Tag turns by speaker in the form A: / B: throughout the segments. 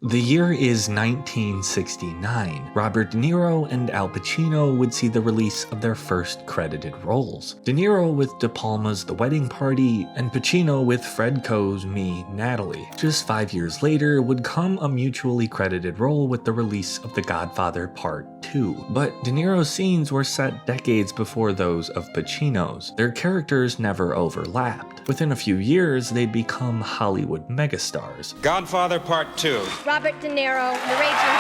A: The year is 1969. Robert De Niro and Al Pacino would see the release of their first credited roles. De Niro with De Palma's The Wedding Party, and Pacino with Fred Koh's Me, Natalie. Just 5 years later would come a mutually credited role with the release of The Godfather Part 2. But De Niro's scenes were set decades before those of Pacino's. Their characters never overlapped. Within a few years, they'd become Hollywood megastars.
B: Godfather Part 2.
C: Robert De Niro, narration.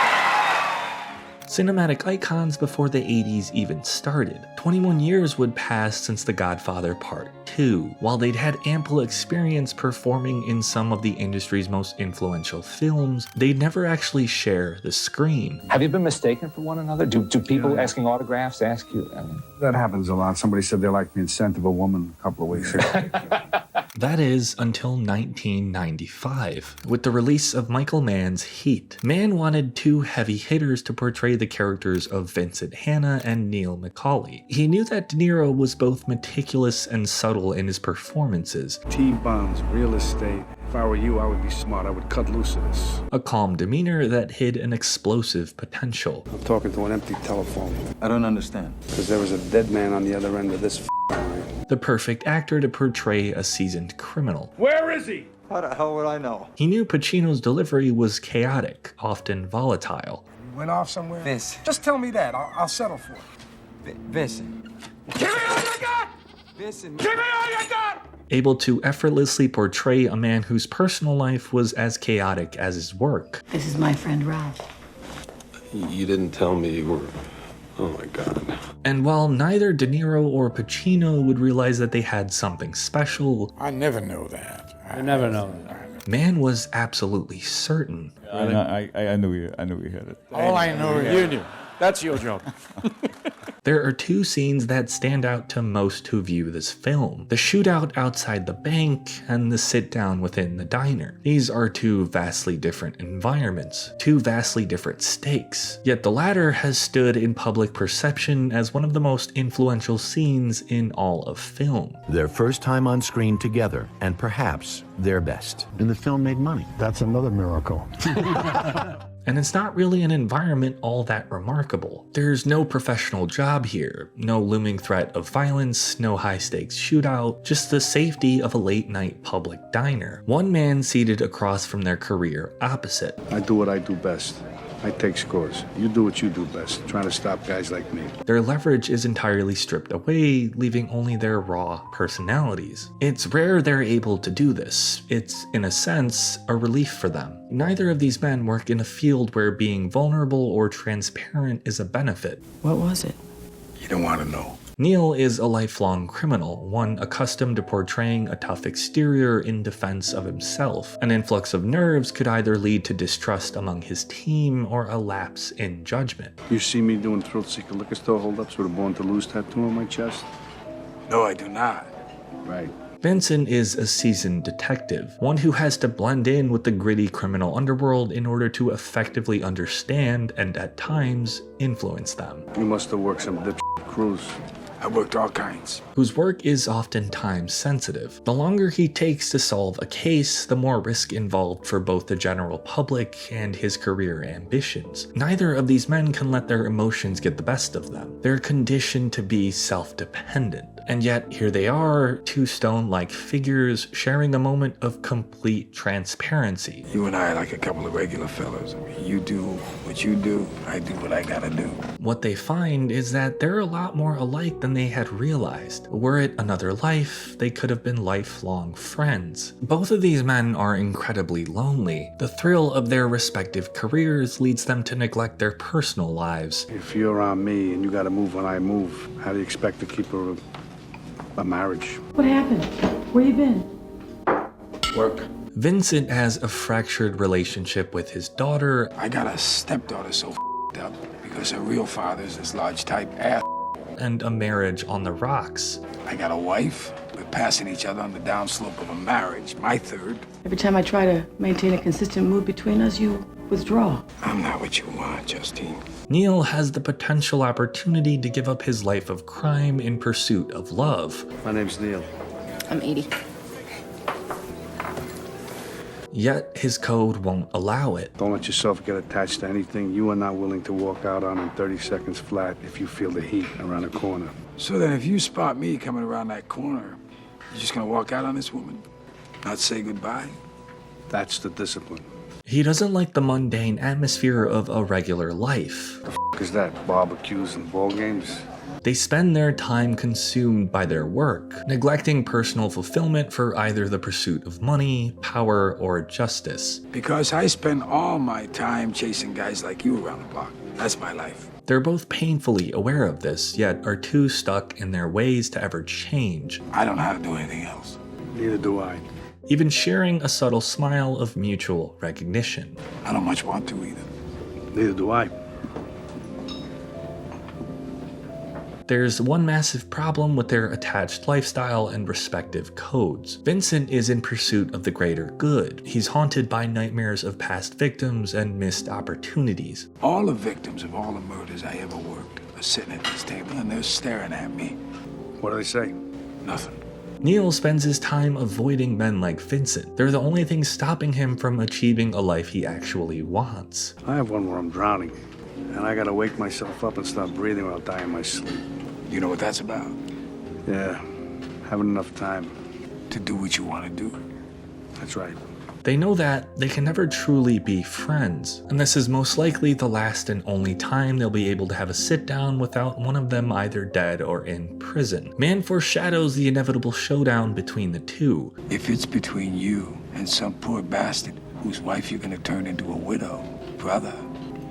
A: Cinematic icons before the 80s even started. 21 years would pass since The Godfather Part 2. While they'd had ample experience performing in some of the industry's most influential films, they'd never actually share the screen.
D: Have you been mistaken for one another? Do people asking autographs ask you? I mean...
E: That happens a lot. Somebody said they liked me in Scent of a Woman a couple of weeks ago.
A: That is until 1995, with the release of Michael Mann's Heat. Mann wanted two heavy hitters to portray the characters of Vincent Hanna and Neil McCauley. He knew that De Niro was both meticulous and subtle in his performances.
E: T-bombs, real estate. If I were you, I would be smart. I would cut loose of this.
A: A calm demeanor that hid an explosive potential.
E: I'm talking to an empty telephone.
F: I don't understand.
E: Because there was a dead man on the other end of this line.
A: The perfect actor to portray a seasoned criminal.
E: Where is he?
F: How the hell would I know?
A: He knew Pacino's delivery was chaotic, often volatile.
E: You went off somewhere?
F: Vince.
E: Just tell me that. I'll settle for it.
F: Vincent.
E: Give me all you got!
F: Vincent.
E: Give me all you got!
A: Able to effortlessly portray a man whose personal life was as chaotic as his work.
G: This is my friend Ralph.
H: You didn't tell me you were... Oh my God.
A: And while neither De Niro or Pacino would realize that they had something special,
E: I never know that.
I: I never know that.
A: Mann was absolutely certain.
J: I knew you had it.
E: All I know is...
I: You knew. That's your job.
A: There are two scenes that stand out to most who view this film. The shootout outside the bank and the sit down within the diner. These are two vastly different environments, two vastly different stakes. Yet the latter has stood in public perception as one of the most influential scenes in all of film.
K: Their first time on screen together, and perhaps their best.
L: And the film made money. That's another miracle.
A: And it's not really an environment all that remarkable. There's no professional job here, no looming threat of violence, no high-stakes shootout, just the safety of a late-night public diner. One man seated across from their career opposite.
E: I do what I do best. I take scores. You do what you do best, trying to stop guys like me.
A: Their leverage is entirely stripped away, leaving only their raw personalities. It's rare they're able to do this. It's, in a sense, a relief for them. Neither of these men work in a field where being vulnerable or transparent is a benefit.
G: What was it?
E: You don't want to know.
A: Neil is a lifelong criminal, one accustomed to portraying a tough exterior in defense of himself. An influx of nerves could either lead to distrust among his team or a lapse in judgment.
E: You see me doing thrill-seeker liquor store holdups with a Born to Lose tattoo on my chest? No, I do not. Right.
A: Vincent is a seasoned detective, one who has to blend in with the gritty criminal underworld in order to effectively understand and, at times, influence them.
E: You must have worked some dip crews. I worked all kinds.
A: Whose work is often time sensitive. The longer he takes to solve a case, the more risk involved for both the general public and his career ambitions. Neither of these men can let their emotions get the best of them. They're conditioned to be self-dependent. And yet, here they are, two stone-like figures sharing a moment of complete transparency.
E: You and I are like a couple of regular fellas. I mean, you do what you do, I do what I gotta do.
A: What they find is that they're a lot more alike than they had realized. Were it another life, they could have been lifelong friends. Both of these men are incredibly lonely. The thrill of their respective careers leads them to neglect their personal lives.
E: If you're on me and you gotta move when I move, how do you expect to keep a marriage?
G: What happened? Where you been?
E: Work.
A: Vincent has a fractured relationship with his daughter.
E: I got a stepdaughter so up because her real father's this large type ass.
A: And a marriage on the rocks.
E: I got a wife. We're passing each other on the downslope of a marriage, my third.
G: Every time I try to maintain a consistent mood between us, you withdraw.
E: I'm not what you want, Justine.
A: Neil has the potential opportunity to give up his life of crime in pursuit of love.
E: My name's Neil.
C: I'm 80.
A: yet his code won't allow it.
E: Don't let yourself get attached to anything you are not willing to walk out on in 30 seconds flat if you feel the heat around the corner.
F: So then if you spot me coming around that corner, you're just gonna walk out on this woman? Not say goodbye?
E: That's the discipline.
A: He doesn't like the mundane atmosphere of a regular life.
E: The f is that? Barbecues and ball games?
A: They spend their time consumed by their work, neglecting personal fulfillment for either the pursuit of money, power, or justice.
F: Because I spend all my time chasing guys like you around the block. That's my life.
A: They're both painfully aware of this, yet are too stuck in their ways to ever change.
F: I don't know how to do anything else.
E: Neither do I.
A: Even sharing a subtle smile of mutual recognition.
F: I don't much want to either.
E: Neither do I.
A: There's one massive problem with their attached lifestyle and respective codes. Vincent is in pursuit of the greater good. He's haunted by nightmares of past victims and missed opportunities.
F: All the victims of all the murders I ever worked are sitting at this table and they're staring at me.
E: What do they say?
F: Nothing.
A: Neil spends his time avoiding men like Vincent. They're the only thing stopping him from achieving a life he actually wants.
E: I have one where I'm drowning, and I gotta wake myself up and stop breathing or I'll die in my sleep.
F: You know what that's about?
E: Yeah, having enough time.
F: To do what you want to do.
E: That's right.
A: They know that they can never truly be friends, and this is most likely the last and only time they'll be able to have a sit down without one of them either dead or in prison. Mann foreshadows the inevitable showdown between the two.
F: If it's between you and some poor bastard whose wife you're gonna turn into a widow, brother,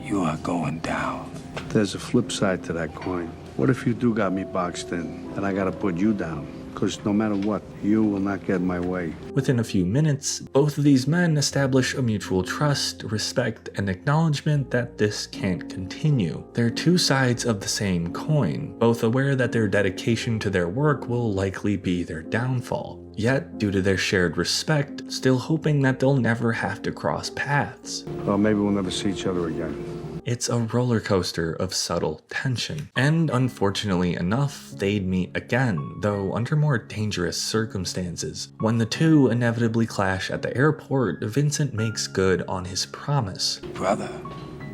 F: you are going down.
E: There's a flip side to that coin. What if you do got me boxed in, and I gotta put you down? Because no matter what, you will not get in my way.
A: Within a few minutes, both of these men establish a mutual trust, respect, and acknowledgement that this can't continue. They're two sides of the same coin, both aware that their dedication to their work will likely be their downfall. Yet, due to their shared respect, still hoping that they'll never have to cross paths.
E: Well, maybe we'll never see each other again.
A: It's a roller coaster of subtle tension. And unfortunately enough, they'd meet again, though under more dangerous circumstances. When the two inevitably clash at the airport, Vincent makes good on his promise.
F: Brother,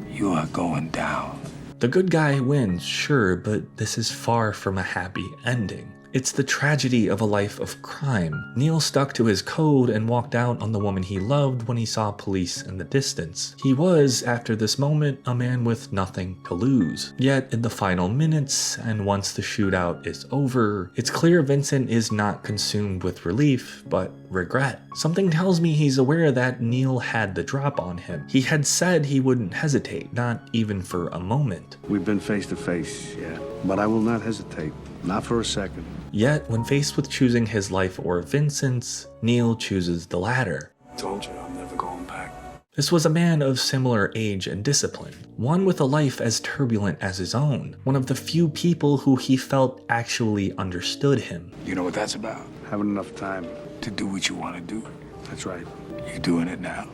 F: you are going down.
A: The good guy wins, sure, but this is far from a happy ending. It's the tragedy of a life of crime. Neil stuck to his code and walked out on the woman he loved when he saw police in the distance. He was, after this moment, a man with nothing to lose. Yet, in the final minutes, and once the shootout is over, it's clear Vincent is not consumed with relief, but regret. Something tells me he's aware that Neil had the drop on him. He had said he wouldn't hesitate, not even for a moment.
E: We've been face to face, yeah. But I will not hesitate. Not for a second.
A: Yet, when faced with choosing his life or Vincent's, Neil chooses the latter.
F: Told you I'm never going back.
A: This was a man of similar age and discipline, one with a life as turbulent as his own, one of the few people who he felt actually understood him.
F: You know what that's about?
E: Having enough time.
F: To do what you want to do.
E: That's right.
F: You doing it now?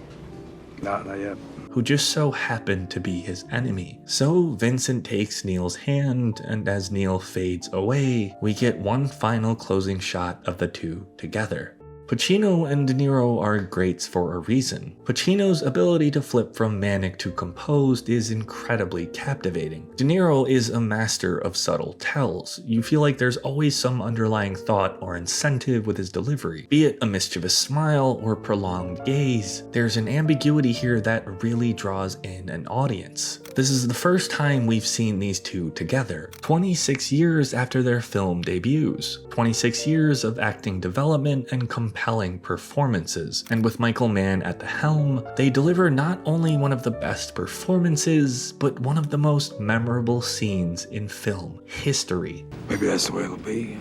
E: Not yet.
A: Who just so happened to be his enemy. So Vincent takes Neil's hand, and as Neil fades away, we get one final closing shot of the two together. Pacino and De Niro are greats for a reason. Pacino's ability to flip from manic to composed is incredibly captivating. De Niro is a master of subtle tells. You feel like there's always some underlying thought or incentive with his delivery. Be it a mischievous smile or prolonged gaze, there's an ambiguity here that really draws in an audience. This is the first time we've seen these two together, 26 years after their film debuts, 26 years of acting development and compelling performances, and with Michael Mann at the helm, they deliver not only one of the best performances, but one of the most memorable scenes in film history.
F: Maybe that's the way it'll be.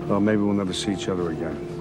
E: Well, maybe we'll never see each other again.